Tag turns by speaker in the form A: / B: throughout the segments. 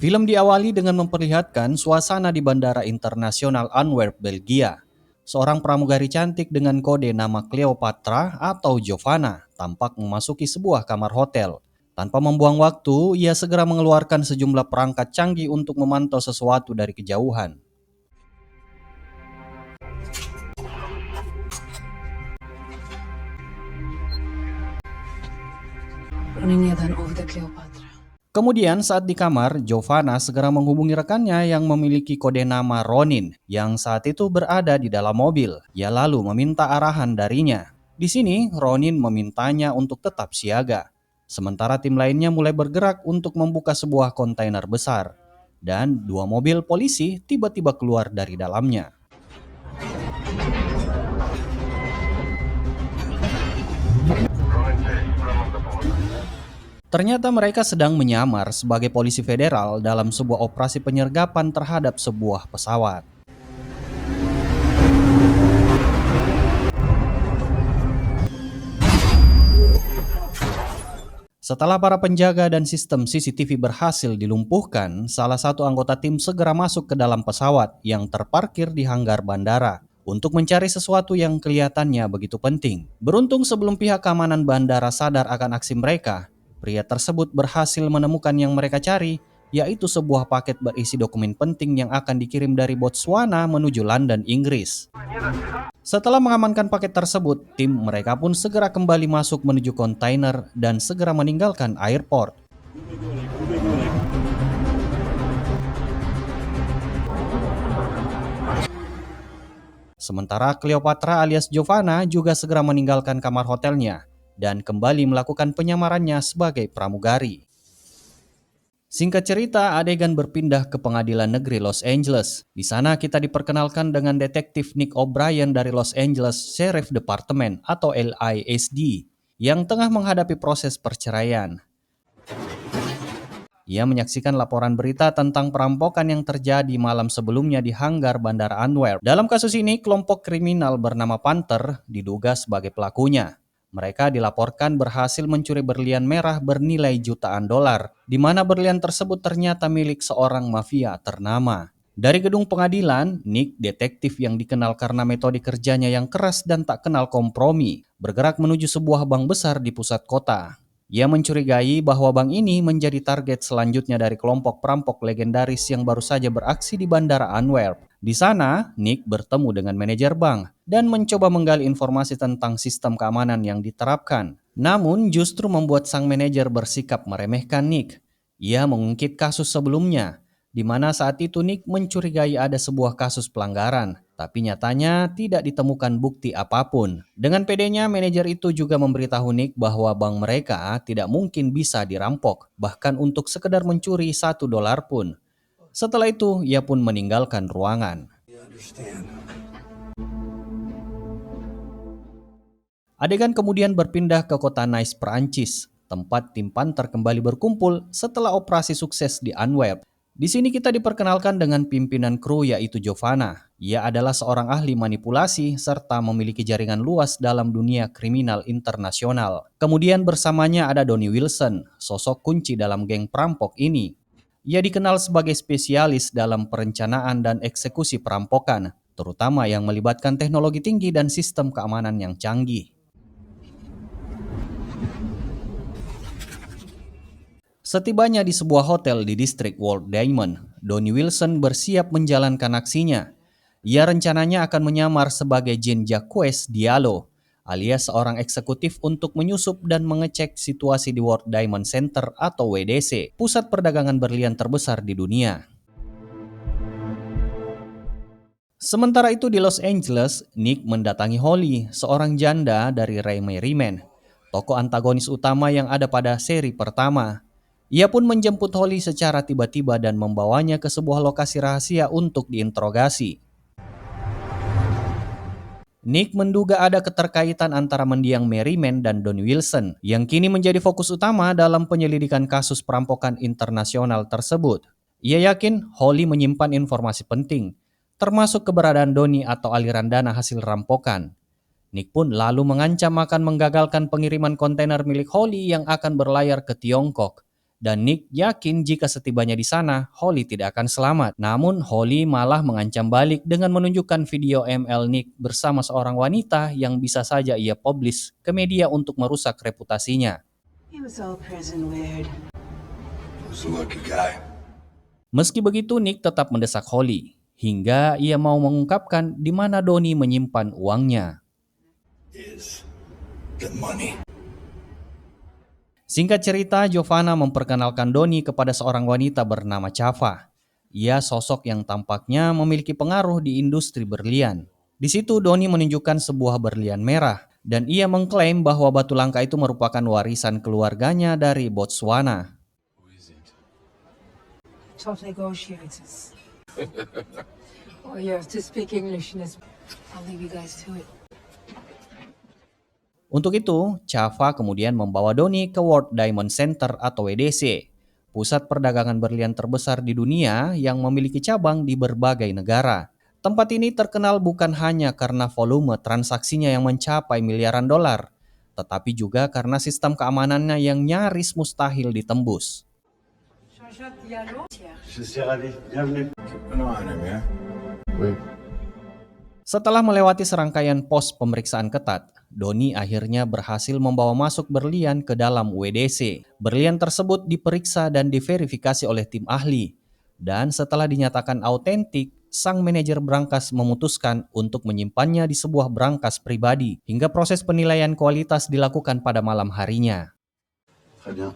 A: Film diawali dengan memperlihatkan suasana di Bandara Internasional Antwerp, Belgia. Seorang pramugari cantik dengan kode nama Cleopatra atau Giovanna tampak memasuki sebuah kamar hotel. Tanpa membuang waktu, ia segera mengeluarkan sejumlah perangkat canggih untuk memantau sesuatu dari kejauhan.
B: Running neden over the Cleopatra.
A: Kemudian saat di kamar, Giovanna segera menghubungi rekannya yang memiliki kode nama Ronin yang saat itu berada di dalam mobil. Ia lalu meminta arahan darinya. Di sini, Ronin memintanya untuk tetap siaga. Sementara tim lainnya mulai bergerak untuk membuka sebuah kontainer besar. Dan dua mobil polisi tiba-tiba keluar dari dalamnya. Ternyata mereka sedang menyamar sebagai polisi federal dalam sebuah operasi penyergapan terhadap sebuah pesawat. Setelah para penjaga dan sistem CCTV berhasil dilumpuhkan, salah satu anggota tim segera masuk ke dalam pesawat yang terparkir di hanggar bandara untuk mencari sesuatu yang kelihatannya begitu penting. Beruntung sebelum pihak keamanan bandara sadar akan aksi mereka, pria tersebut berhasil menemukan yang mereka cari, yaitu sebuah paket berisi dokumen penting yang akan dikirim dari Botswana menuju London, Inggris. Setelah mengamankan paket tersebut, tim mereka pun segera kembali masuk menuju kontainer dan segera meninggalkan airport. Sementara Cleopatra alias Giovanna juga segera meninggalkan kamar hotelnya dan kembali melakukan penyamarannya sebagai pramugari. Singkat cerita, adegan berpindah ke Pengadilan Negeri Los Angeles. Di sana kita diperkenalkan dengan detektif Nick O'Brien dari Los Angeles Sheriff Department atau LASD yang tengah menghadapi proses perceraian. Ia menyaksikan laporan berita tentang perampokan yang terjadi malam sebelumnya di hanggar Bandara Antwerp. Dalam kasus ini, kelompok kriminal bernama Panther diduga sebagai pelakunya. Mereka dilaporkan berhasil mencuri berlian merah bernilai jutaan dolar, di mana berlian tersebut ternyata milik seorang mafia ternama. Dari gedung pengadilan, Nick, detektif yang dikenal karena metode kerjanya yang keras dan tak kenal kompromi, bergerak menuju sebuah bank besar di pusat kota. Ia mencurigai bahwa bank ini menjadi target selanjutnya dari kelompok perampok legendaris yang baru saja beraksi di Bandara Antwerp. Di sana, Nick bertemu dengan manajer bank dan mencoba menggali informasi tentang sistem keamanan yang diterapkan. Namun justru membuat sang manajer bersikap meremehkan Nick. Ia mengungkit kasus sebelumnya, di mana saat itu Nick mencurigai ada sebuah kasus pelanggaran, tapi nyatanya tidak ditemukan bukti apapun. Dengan pedenya, manajer itu juga memberitahu Nick bahwa bank mereka tidak mungkin bisa dirampok, bahkan untuk sekedar mencuri $1 pun. Setelah itu, ia pun meninggalkan ruangan. Adegan kemudian berpindah ke kota Nice, Perancis, tempat tim Panther kembali berkumpul setelah operasi sukses di Antwerp. Di sini kita diperkenalkan dengan pimpinan kru yaitu Giovanna. Ia adalah seorang ahli manipulasi serta memiliki jaringan luas dalam dunia kriminal internasional. Kemudian bersamanya ada Donnie Wilson, sosok kunci dalam geng perampok ini. Ia dikenal sebagai spesialis dalam perencanaan dan eksekusi perampokan, terutama yang melibatkan teknologi tinggi dan sistem keamanan yang canggih. Setibanya di sebuah hotel di distrik Walt Diamond, Donnie Wilson bersiap menjalankan aksinya. Ia rencananya akan menyamar sebagai Jean-Jacques Diallo, alias seorang eksekutif untuk menyusup dan mengecek situasi di World Diamond Center atau WDC, pusat perdagangan berlian terbesar di dunia. Sementara itu di Los Angeles, Nick mendatangi Holly, seorang janda dari Ray Merriman, tokoh antagonis utama yang ada pada seri pertama. Ia pun menjemput Holly secara tiba-tiba dan membawanya ke sebuah lokasi rahasia untuk diinterogasi. Nick menduga ada keterkaitan antara mendiang Merriman dan Donnie Wilson, yang kini menjadi fokus utama dalam penyelidikan kasus perampokan internasional tersebut. Ia yakin Holly menyimpan informasi penting, termasuk keberadaan Donnie atau aliran dana hasil rampokan. Nick pun lalu mengancam akan menggagalkan pengiriman kontainer milik Holly yang akan berlayar ke Tiongkok. Dan Nick yakin jika setibanya di sana, Holly tidak akan selamat. Namun Holly malah mengancam balik dengan menunjukkan video ML Nick bersama seorang wanita yang bisa saja ia publish ke media untuk merusak reputasinya.
C: He was all prison weird. Was a lucky guy.
A: Meski begitu, Nick tetap mendesak Holly, hingga ia mau mengungkapkan di mana Donnie menyimpan uangnya.
C: Is the money.
A: Singkat cerita, Giovanna memperkenalkan Donnie kepada seorang wanita bernama Chava. Ia sosok yang tampaknya memiliki pengaruh di industri berlian. Di situ Donnie menunjukkan sebuah berlian merah, dan ia mengklaim bahwa batu langka itu merupakan warisan keluarganya dari Botswana.
C: Who is it?
B: Top negotiators. Oh, you have to speak English in this. I'll leave you guys to it.
A: Untuk itu, Chava kemudian membawa Donnie ke World Diamond Center atau WDC, pusat perdagangan berlian terbesar di dunia yang memiliki cabang di berbagai negara. Tempat ini terkenal bukan hanya karena volume transaksinya yang mencapai miliaran dolar, tetapi juga karena sistem keamanannya yang nyaris mustahil ditembus.
C: Je suis ravi. Bienvenue. Keep an eye on him, yeah? Oui.
A: Setelah melewati serangkaian pos pemeriksaan ketat, Donnie akhirnya berhasil membawa masuk berlian ke dalam WDC. Berlian tersebut diperiksa dan diverifikasi oleh tim ahli. Dan setelah dinyatakan autentik, sang manajer brankas memutuskan untuk menyimpannya di sebuah brankas pribadi hingga proses penilaian kualitas dilakukan pada malam harinya.
C: Très bien.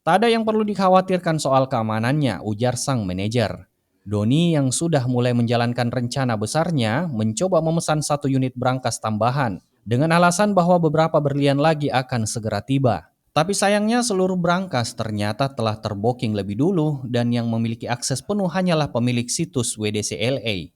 A: Tak ada yang perlu dikhawatirkan soal keamanannya, ujar sang manajer. Donnie yang sudah mulai menjalankan rencana besarnya mencoba memesan 1 unit brankas tambahan dengan alasan bahwa beberapa berlian lagi akan segera tiba. Tapi sayangnya seluruh brankas ternyata telah terbooking lebih dulu dan yang memiliki akses penuh hanyalah pemilik situs WDC LA.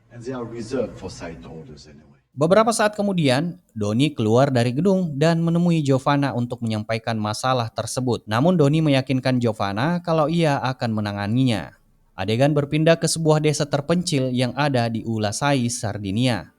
C: And they are reserved for site orders anyway.
A: Beberapa saat kemudian, Donnie keluar dari gedung dan menemui Giovanna untuk menyampaikan masalah tersebut. Namun Donnie meyakinkan Giovanna kalau ia akan menanganinya. Adegan berpindah ke sebuah desa terpencil yang ada di Ulasai, Sardinia.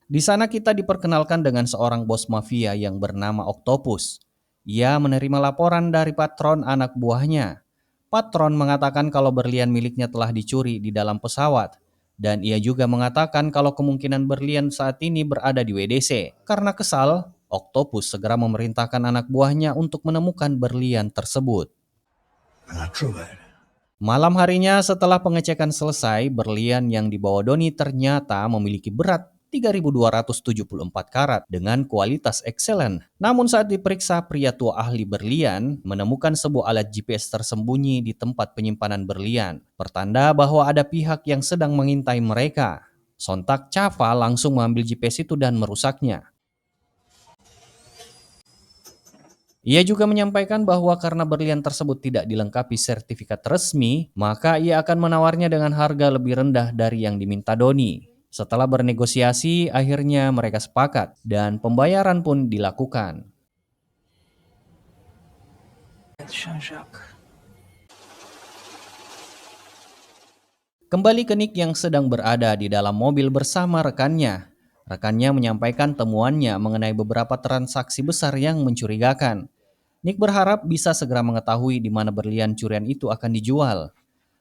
A: Di sana kita diperkenalkan dengan seorang bos mafia yang bernama Octopus. Ia menerima laporan dari patron anak buahnya. Patron mengatakan kalau berlian miliknya telah dicuri di dalam pesawat. Dan ia juga mengatakan kalau kemungkinan berlian saat ini berada di WDC. Karena kesal, Octopus segera memerintahkan anak buahnya untuk menemukan berlian tersebut. Malam harinya setelah pengecekan selesai, berlian yang dibawa Donnie ternyata memiliki berat 3.274 karat dengan kualitas excellent. Namun saat diperiksa, pria tua ahli berlian menemukan sebuah alat GPS tersembunyi di tempat penyimpanan berlian. Pertanda bahwa ada pihak yang sedang mengintai mereka. Sontak Chava langsung mengambil GPS itu dan merusaknya. Ia juga menyampaikan bahwa karena berlian tersebut tidak dilengkapi sertifikat resmi, maka ia akan menawarnya dengan harga lebih rendah dari yang diminta Donnie. Setelah bernegosiasi, akhirnya mereka sepakat dan pembayaran pun dilakukan. Kembali ke Nick yang sedang berada di dalam mobil bersama rekannya. Rekannya menyampaikan temuannya mengenai beberapa transaksi besar yang mencurigakan. Nick berharap bisa segera mengetahui di mana berlian curian itu akan dijual.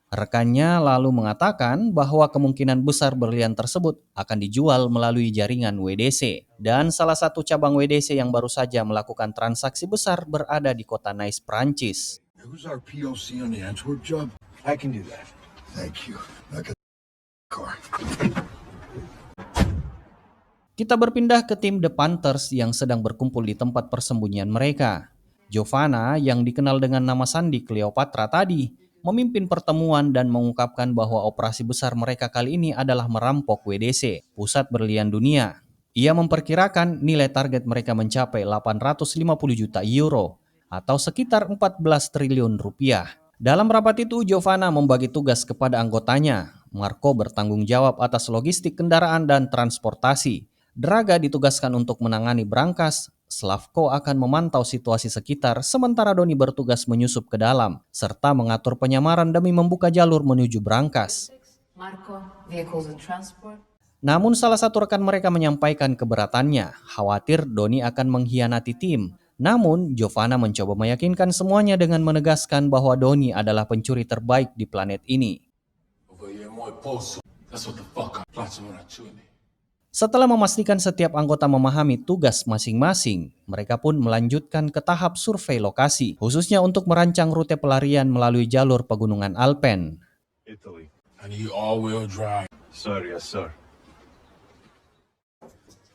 A: Rekannya lalu mengatakan bahwa kemungkinan besar berlian tersebut akan dijual melalui jaringan WDC. Dan salah satu cabang WDC yang baru saja melakukan transaksi besar berada di kota Nice, Prancis.
C: Who's our POC on the Antwerp job? I can do that. Thank you. I got the car.
A: Kita berpindah ke tim The Panthers yang sedang berkumpul di tempat persembunyian mereka. Giovanna yang dikenal dengan nama sandi Cleopatra tadi memimpin pertemuan dan mengungkapkan bahwa operasi besar mereka kali ini adalah merampok WDC, pusat berlian dunia. Ia memperkirakan nilai target mereka mencapai 850 juta euro atau sekitar 14 triliun rupiah. Dalam rapat itu, Giovanna membagi tugas kepada anggotanya. Marco bertanggung jawab atas logistik kendaraan dan transportasi. Draga ditugaskan untuk menangani brankas, Slavko akan memantau situasi sekitar, sementara Donnie bertugas menyusup ke dalam, serta mengatur penyamaran demi membuka jalur menuju brankas. Namun salah satu rekan mereka menyampaikan keberatannya, khawatir Donnie akan mengkhianati tim. Namun, Giovanna mencoba meyakinkan semuanya dengan menegaskan bahwa Donnie adalah pencuri terbaik di planet ini. Setelah memastikan setiap anggota memahami tugas masing-masing, mereka pun melanjutkan ke tahap survei lokasi, khususnya untuk merancang rute pelarian melalui jalur pegunungan Alpen.
C: Italy. I need all-wheel drive. Sir, yes, sir.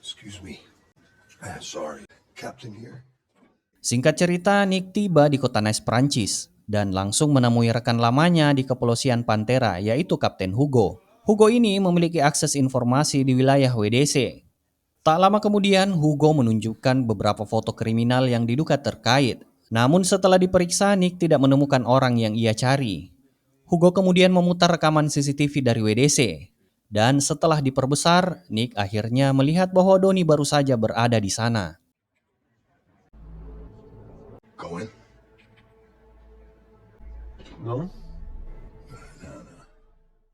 C: Excuse me. Sorry. Captain here.
A: Singkat cerita, Nick tiba di kota Nice, Prancis, dan langsung menemui rekan lamanya di kepolisian Pantera, yaitu Kapten Hugo. Hugo ini memiliki akses informasi di wilayah WDC. Tak lama kemudian, Hugo menunjukkan beberapa foto kriminal yang diduga terkait. Namun setelah diperiksa, Nick tidak menemukan orang yang ia cari. Hugo kemudian memutar rekaman CCTV dari WDC. Dan setelah diperbesar, Nick akhirnya melihat bahwa Donnie baru saja berada di sana.
C: Go in. No?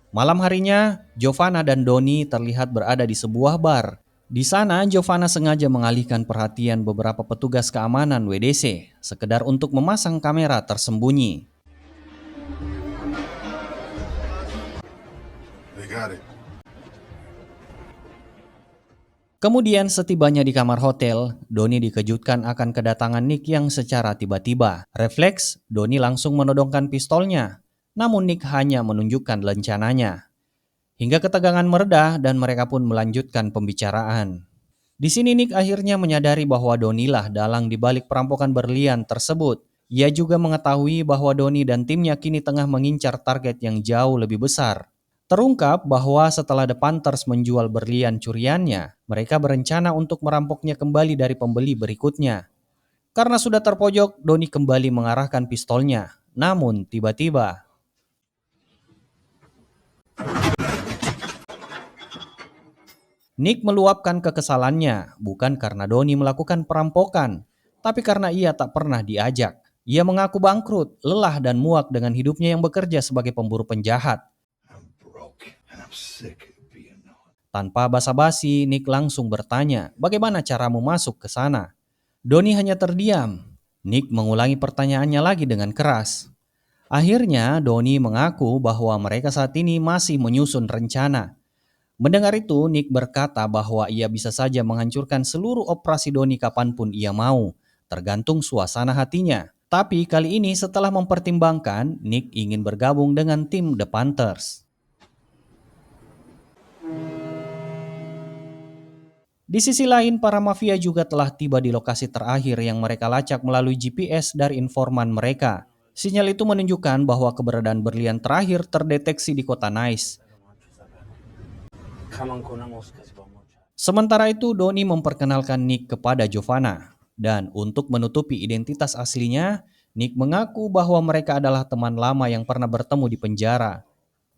A: Malam harinya, Giovanna dan Donnie terlihat berada di sebuah bar. Di sana, Giovanna sengaja mengalihkan perhatian beberapa petugas keamanan WDC, sekedar untuk memasang kamera tersembunyi.
C: They got it.
A: Kemudian setibanya di kamar hotel, Donnie dikejutkan akan kedatangan Nick yang secara tiba-tiba. Refleks, Donnie langsung menodongkan pistolnya. Namun Nick hanya menunjukkan lencananya. Hingga ketegangan mereda dan mereka pun melanjutkan pembicaraan. Di sini Nick akhirnya menyadari bahwa Donnie lah dalang di balik perampokan berlian tersebut. Ia juga mengetahui bahwa Donnie dan timnya kini tengah mengincar target yang jauh lebih besar. Terungkap bahwa setelah The Panthers menjual berlian curiannya, mereka berencana untuk merampoknya kembali dari pembeli berikutnya. Karena sudah terpojok, Donnie kembali mengarahkan pistolnya. Namun tiba-tiba Nick meluapkan kekesalannya, bukan karena Donnie melakukan perampokan, tapi karena ia tak pernah diajak. Ia mengaku bangkrut, lelah dan muak dengan hidupnya yang bekerja sebagai pemburu penjahat.
C: I'm broke and I'm sick of being known.
A: Tanpa basa-basi, Nick langsung bertanya, bagaimana caramu masuk ke sana? Donnie hanya terdiam. Nick mengulangi pertanyaannya lagi dengan keras. Akhirnya, Donnie mengaku bahwa mereka saat ini masih menyusun rencana. Mendengar itu, Nick berkata bahwa ia bisa saja menghancurkan seluruh operasi Donnie kapanpun ia mau, tergantung suasana hatinya. Tapi kali ini setelah mempertimbangkan, Nick ingin bergabung dengan tim The Panthers. Di sisi lain, para mafia juga telah tiba di lokasi terakhir yang mereka lacak melalui GPS dari informan mereka. Sinyal itu menunjukkan bahwa keberadaan berlian terakhir terdeteksi di kota Nice. Sementara itu, Donnie memperkenalkan Nick kepada Giovanna. Dan untuk menutupi identitas aslinya, Nick mengaku bahwa mereka adalah teman lama yang pernah bertemu di penjara.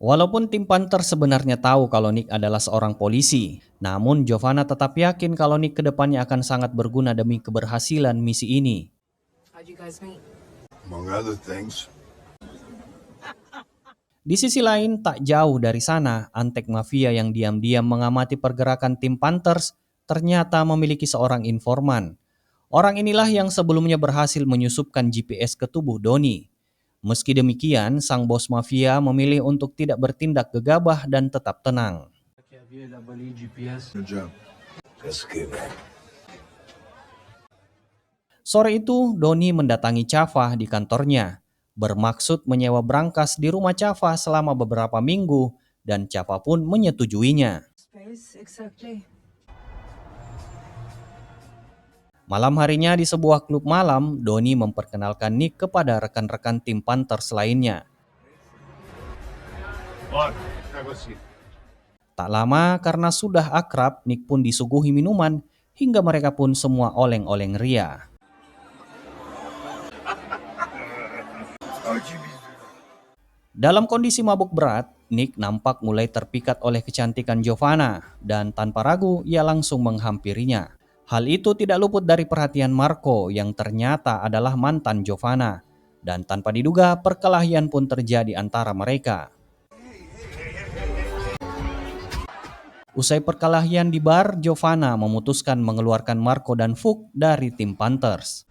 A: Walaupun tim Panther sebenarnya tahu kalau Nick adalah seorang polisi, namun Giovanna tetap yakin kalau Nick kedepannya akan sangat berguna demi keberhasilan misi ini.
B: How'd you guys meet?
C: Among other things.
A: Di sisi lain, tak jauh dari sana, antek mafia yang diam-diam mengamati pergerakan tim Panthers ternyata memiliki seorang informan. Orang inilah yang sebelumnya berhasil menyusupkan GPS ke tubuh Donnie. Meski demikian, sang bos mafia memilih untuk tidak bertindak gegabah dan tetap tenang.
C: Good job. Let's get it.
A: Sore itu, Donnie mendatangi Chava di kantornya, bermaksud menyewa brankas di rumah Chava selama beberapa minggu, dan Chava pun menyetujuinya.
B: Space, exactly.
A: Malam harinya di sebuah klub malam, Donnie memperkenalkan Nick kepada rekan-rekan tim Panthers lainnya. Tak lama karena sudah akrab, Nick pun disuguhi minuman hingga mereka pun semua oleng-oleng ria. Dalam kondisi mabuk berat, Nick nampak mulai terpikat oleh kecantikan Giovanna dan tanpa ragu ia langsung menghampirinya. Hal itu tidak luput dari perhatian Marco yang ternyata adalah mantan Giovanna. Dan tanpa diduga perkelahian pun terjadi antara mereka. Usai perkelahian di bar, Giovanna memutuskan mengeluarkan Marco dan Fuchs dari tim Panthers.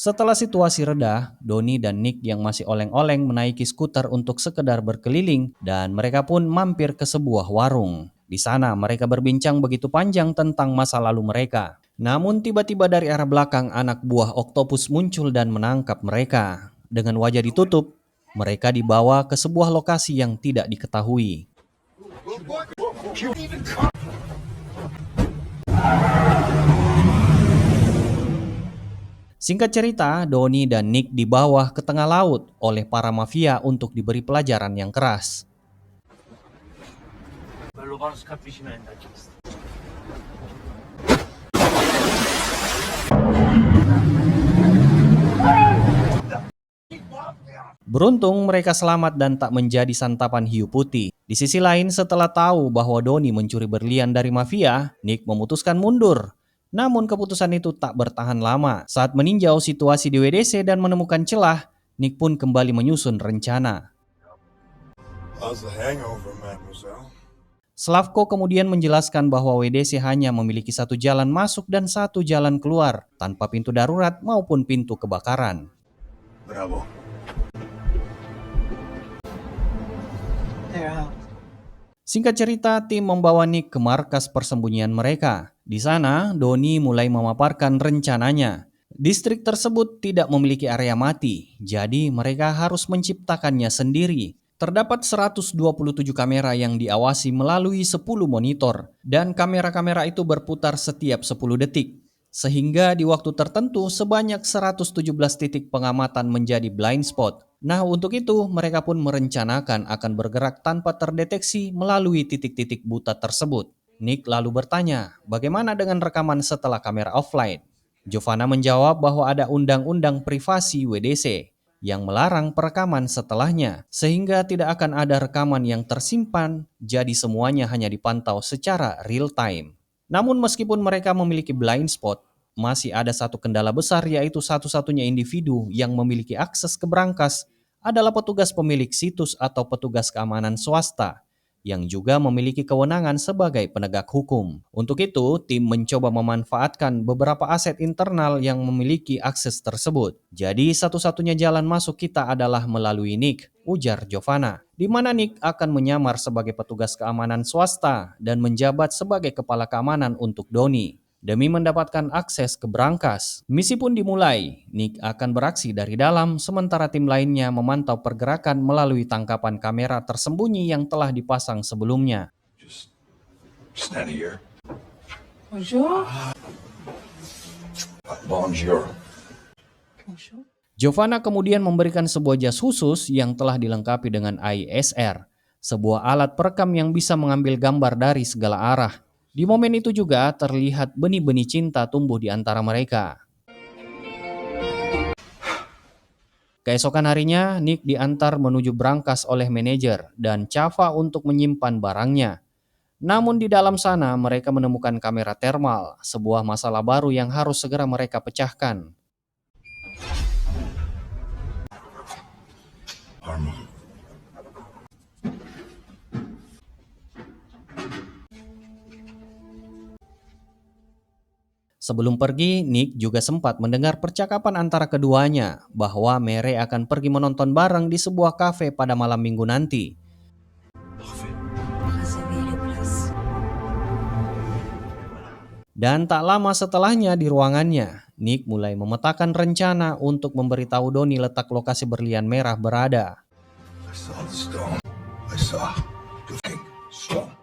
A: Setelah situasi reda, Donnie dan Nick yang masih oleng-oleng menaiki skuter untuk sekedar berkeliling dan mereka pun mampir ke sebuah warung. Di sana mereka berbincang begitu panjang tentang masa lalu mereka. Namun tiba-tiba dari arah belakang anak buah oktopus muncul dan menangkap mereka. Dengan wajah ditutup, mereka dibawa ke sebuah lokasi yang tidak diketahui. Singkat cerita, Donnie dan Nick dibawa ke tengah laut oleh para mafia untuk diberi pelajaran yang keras. Beruntung mereka selamat dan tak menjadi santapan hiu putih. Di sisi lain, setelah tahu bahwa Donnie mencuri berlian dari mafia, Nick memutuskan mundur. Namun keputusan itu tak bertahan lama. Saat meninjau situasi di WDC dan menemukan celah, Nick pun kembali menyusun rencana.
C: How's the hangover, mademoiselle?
A: Slavko kemudian menjelaskan bahwa WDC hanya memiliki satu jalan masuk dan satu jalan keluar, tanpa pintu darurat maupun pintu kebakaran.
C: Bravo.
B: They're out.
A: Singkat cerita, tim membawa Nick ke markas persembunyian mereka. Di sana, Donnie mulai memaparkan rencananya. Distrik tersebut tidak memiliki area mati, jadi mereka harus menciptakannya sendiri. Terdapat 127 kamera yang diawasi melalui 10 monitor, dan kamera-kamera itu berputar setiap 10 detik. Sehingga di waktu tertentu sebanyak 117 titik pengamatan menjadi blind spot. Nah, untuk itu mereka pun merencanakan akan bergerak tanpa terdeteksi melalui titik-titik buta tersebut. Nick lalu bertanya, bagaimana dengan rekaman setelah kamera offline? Giovanna menjawab bahwa ada undang-undang privasi WDC yang melarang perekaman setelahnya, sehingga tidak akan ada rekaman yang tersimpan, jadi semuanya hanya dipantau secara real time. Namun meskipun mereka memiliki blind spot, masih ada satu kendala besar, yaitu satu-satunya individu yang memiliki akses ke brankas adalah petugas pemilik situs atau petugas keamanan swasta yang juga memiliki kewenangan sebagai penegak hukum. Untuk itu, tim mencoba memanfaatkan beberapa aset internal yang memiliki akses tersebut. Jadi satu-satunya jalan masuk kita adalah melalui Nick, ujar Giovanna, di mana Nick akan menyamar sebagai petugas keamanan swasta dan menjabat sebagai kepala keamanan untuk Donnie. Demi mendapatkan akses ke brankas, misi pun dimulai. Nick akan beraksi dari dalam, sementara tim lainnya memantau pergerakan melalui tangkapan kamera tersembunyi yang telah dipasang sebelumnya.
C: Just stand here.
B: Bonjour.
C: Bonjour.
B: Bonjour.
A: Giovanna kemudian memberikan sebuah jas khusus yang telah dilengkapi dengan ISR, sebuah alat perekam yang bisa mengambil gambar dari segala arah. Di momen itu juga terlihat benih-benih cinta tumbuh di antara mereka. Keesokan harinya, Nick diantar menuju brankas oleh manajer dan Chava untuk menyimpan barangnya. Namun di dalam sana mereka menemukan kamera thermal, sebuah masalah baru yang harus segera mereka pecahkan.
C: Arma.
A: Sebelum pergi, Nick juga sempat mendengar percakapan antara keduanya bahwa Mere akan pergi menonton bareng di sebuah kafe pada malam minggu nanti. Dan tak lama setelahnya di ruangannya, Nick mulai memetakan rencana untuk memberitahu Donnie letak lokasi berlian merah berada.
C: I saw the stone. I saw the fucking stone.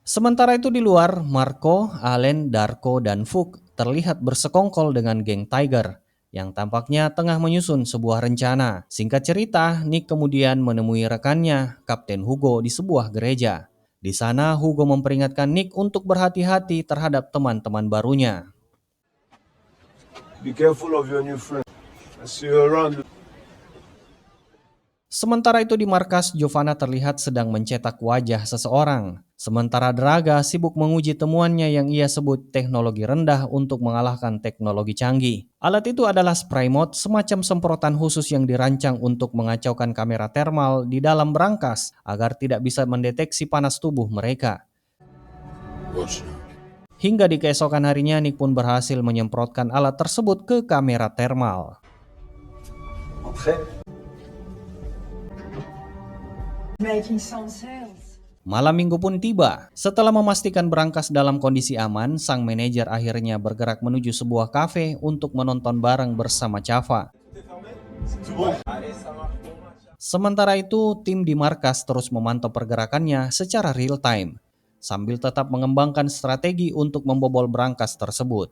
A: Sementara itu di luar, Marco, Allen, Darko, dan Fook terlihat bersekongkol dengan geng Tiger yang tampaknya tengah menyusun sebuah rencana. Singkat cerita, Nick kemudian menemui rekannya, Kapten Hugo, di sebuah gereja. Di sana, Hugo memperingatkan Nick untuk berhati-hati terhadap teman-teman barunya.
C: Be careful of your new friend. I see you around.
A: Sementara itu di markas, Giovanna terlihat sedang mencetak wajah seseorang. Sementara Draga sibuk menguji temuannya yang ia sebut teknologi rendah untuk mengalahkan teknologi canggih. Alat itu adalah spray mode, semacam semprotan khusus yang dirancang untuk mengacaukan kamera thermal di dalam brankas agar tidak bisa mendeteksi panas tubuh mereka.
C: Watch now.
A: Hingga di keesokan harinya, Nick pun berhasil menyemprotkan alat tersebut ke kamera thermal.
B: Making some sales.
A: Malam minggu pun tiba. Setelah memastikan berangkas dalam kondisi aman, sang manajer akhirnya bergerak menuju sebuah kafe untuk menonton bareng bersama Java. Sementara itu, tim di markas terus memantau pergerakannya secara real time, sambil tetap mengembangkan strategi untuk membobol brankas tersebut.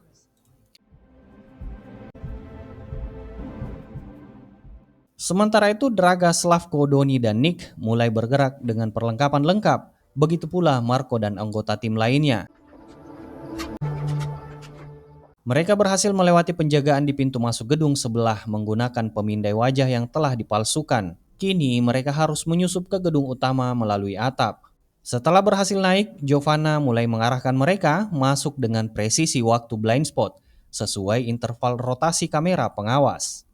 A: Sementara itu, Draga, Slavko, Doni, dan Nick mulai bergerak dengan perlengkapan lengkap. Begitu pula Marco dan anggota tim lainnya. Mereka berhasil melewati penjagaan di pintu masuk gedung sebelah menggunakan pemindai wajah yang telah dipalsukan. Kini mereka harus menyusup ke gedung utama melalui atap. Setelah berhasil naik, Giovanna mulai mengarahkan mereka masuk dengan presisi waktu blind spot sesuai interval rotasi kamera pengawas.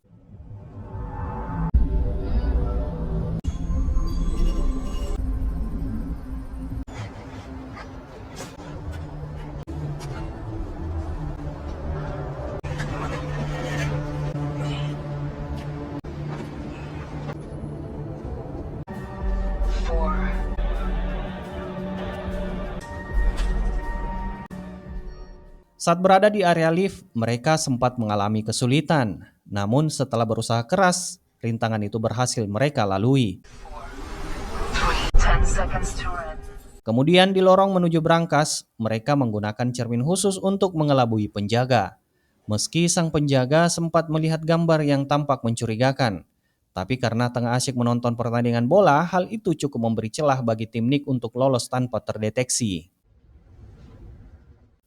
A: Saat berada di area lift, mereka sempat mengalami kesulitan. Namun setelah berusaha keras, rintangan itu berhasil mereka lalui.
B: 10 seconds to run.
A: Kemudian di lorong menuju brankas, mereka menggunakan cermin khusus untuk mengelabui penjaga. Meski sang penjaga sempat melihat gambar yang tampak mencurigakan, tapi karena tengah asyik menonton pertandingan bola, hal itu cukup memberi celah bagi tim Nick untuk lolos tanpa terdeteksi.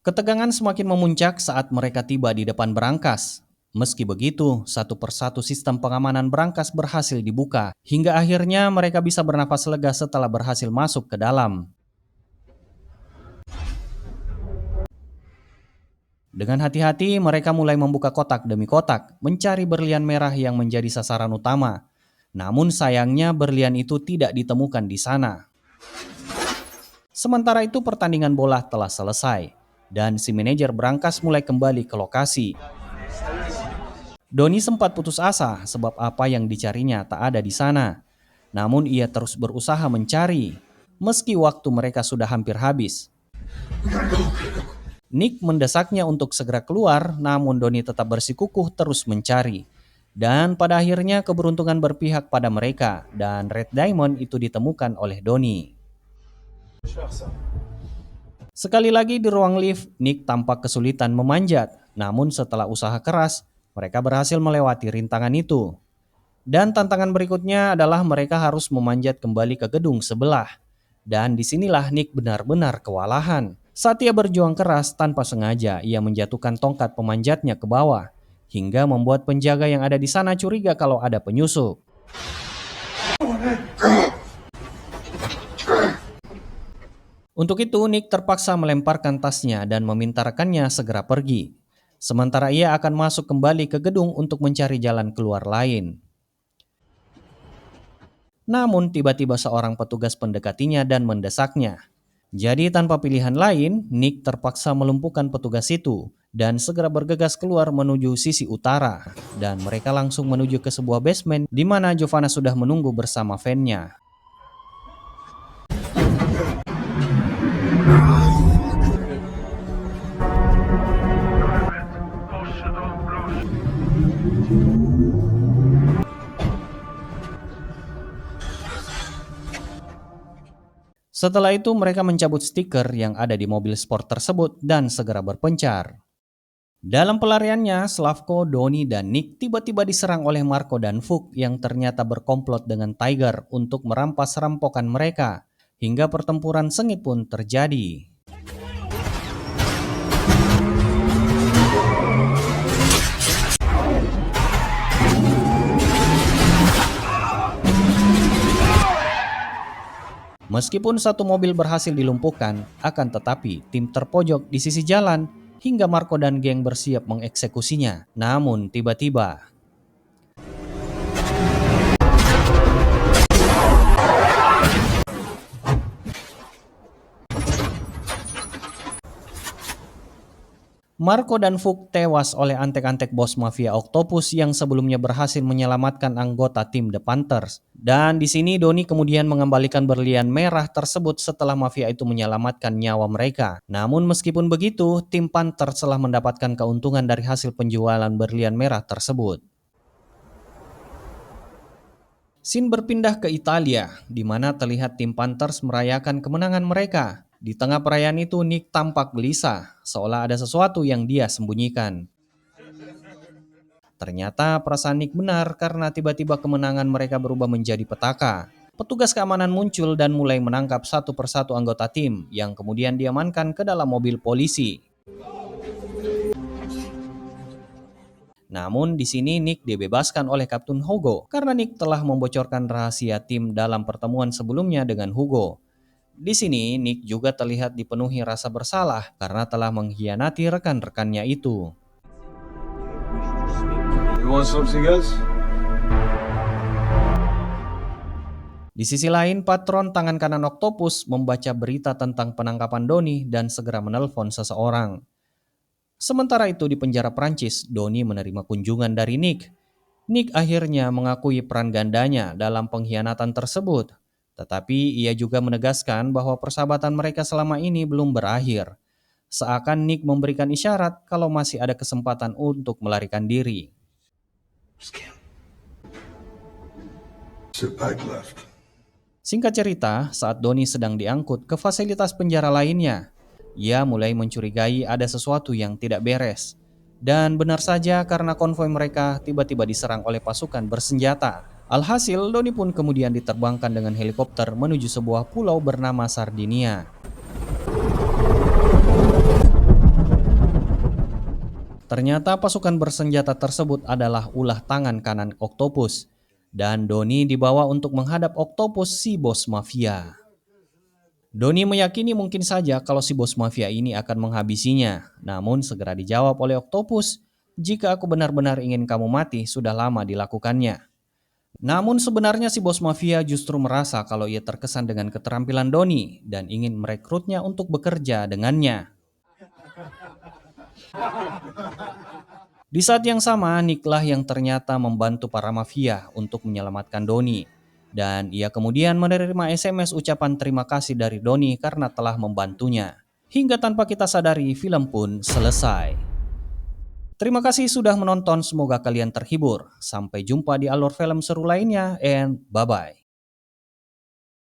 A: Ketegangan semakin memuncak saat mereka tiba di depan brankas. Meski begitu, satu persatu sistem pengamanan brankas berhasil dibuka, hingga akhirnya mereka bisa bernafas lega setelah berhasil masuk ke dalam. Dengan hati-hati, mereka mulai membuka kotak demi kotak, mencari berlian merah yang menjadi sasaran utama. Namun sayangnya berlian itu tidak ditemukan di sana. Sementara itu pertandingan bola telah selesai, dan si manajer brankas mulai kembali ke lokasi. Doni sempat putus asa sebab apa yang dicarinya tak ada di sana. Namun ia terus berusaha mencari, meski waktu mereka sudah hampir habis. Nick mendesaknya untuk segera keluar, namun Doni tetap bersikukuh terus mencari. Dan pada akhirnya keberuntungan berpihak pada mereka, dan Red Diamond itu ditemukan oleh Doni. Sekali lagi di ruang lift, Nick tampak kesulitan memanjat. Namun setelah usaha keras, mereka berhasil melewati rintangan itu. Dan tantangan berikutnya adalah mereka harus memanjat kembali ke gedung sebelah. Dan disinilah Nick benar-benar kewalahan. Saat ia berjuang keras tanpa sengaja, ia menjatuhkan tongkat pemanjatnya ke bawah. Hingga membuat penjaga yang ada di sana curiga kalau ada penyusup. Untuk itu, Nick terpaksa melemparkan tasnya dan meminta rekannya segera pergi. Sementara ia akan masuk kembali ke gedung untuk mencari jalan keluar lain. Namun tiba-tiba seorang petugas mendekatinya dan mendesaknya. Jadi tanpa pilihan lain, Nick terpaksa melumpuhkan petugas itu dan segera bergegas keluar menuju sisi utara. Dan mereka langsung menuju ke sebuah basement di mana Giovanna sudah menunggu bersama fannya. Setelah itu mereka mencabut stiker yang ada di mobil sport tersebut dan segera berpencar. Dalam pelariannya, Slavko, Doni, dan Nick tiba-tiba diserang oleh Marco dan Vuk yang ternyata berkomplot dengan Tiger untuk merampas rampokan mereka, hingga pertempuran sengit pun terjadi. Meskipun satu mobil berhasil dilumpuhkan, akan tetapi tim terpojok di sisi jalan hingga Marco dan geng bersiap mengeksekusinya. Namun tiba-tiba Marco dan Fook tewas oleh antek-antek bos mafia Octopus yang sebelumnya berhasil menyelamatkan anggota tim The Panthers. Dan di sini Donnie kemudian mengembalikan berlian merah tersebut setelah mafia itu menyelamatkan nyawa mereka. Namun meskipun begitu, tim Panthers telah mendapatkan keuntungan dari hasil penjualan berlian merah tersebut. Scene berpindah ke Italia, di mana terlihat tim Panthers merayakan kemenangan mereka. Di tengah perayaan itu, Nick tampak gelisah, seolah ada sesuatu yang dia sembunyikan. Ternyata perasaan Nick benar karena tiba-tiba kemenangan mereka berubah menjadi petaka. Petugas keamanan muncul dan mulai menangkap satu persatu anggota tim yang kemudian diamankan ke dalam mobil polisi. Namun di sini Nick dibebaskan oleh Kapten Hugo karena Nick telah membocorkan rahasia tim dalam pertemuan sebelumnya dengan Hugo. Di sini Nick juga terlihat dipenuhi rasa bersalah karena telah mengkhianati rekan-rekannya itu.
C: You want something else?
A: Di sisi lain, patron tangan kanan Octopus membaca berita tentang penangkapan Donnie dan segera menelpon seseorang. Sementara itu di penjara Prancis, Donnie menerima kunjungan dari Nick. Nick akhirnya mengakui peran gandanya dalam pengkhianatan tersebut. Tetapi ia juga menegaskan bahwa persahabatan mereka selama ini belum berakhir. Seakan Nick memberikan isyarat kalau masih ada kesempatan untuk melarikan diri.
C: Sit back left.
A: Singkat cerita, saat Donnie sedang diangkut ke fasilitas penjara lainnya, ia mulai mencurigai ada sesuatu yang tidak beres. Dan benar saja karena konvoi mereka tiba-tiba diserang oleh pasukan bersenjata. Alhasil, Donnie pun kemudian diterbangkan dengan helikopter menuju sebuah pulau bernama Sardinia. Ternyata pasukan bersenjata tersebut adalah ulah tangan kanan Octopus. Dan Donnie dibawa untuk menghadap Octopus, si bos mafia. Donnie meyakini mungkin saja kalau si bos mafia ini akan menghabisinya. Namun segera dijawab oleh Octopus, "Jika aku benar-benar ingin kamu mati, sudah lama dilakukannya." Namun sebenarnya si bos mafia justru merasa kalau ia terkesan dengan keterampilan Donnie dan ingin merekrutnya untuk bekerja dengannya. Di saat yang sama, Nick lah yang ternyata membantu para mafia untuk menyelamatkan Donnie. Dan ia kemudian menerima SMS ucapan terima kasih dari Donnie karena telah membantunya. Hingga tanpa kita sadari, film pun selesai. Terima kasih sudah menonton, semoga kalian terhibur. Sampai jumpa di alur film seru lainnya, and bye-bye.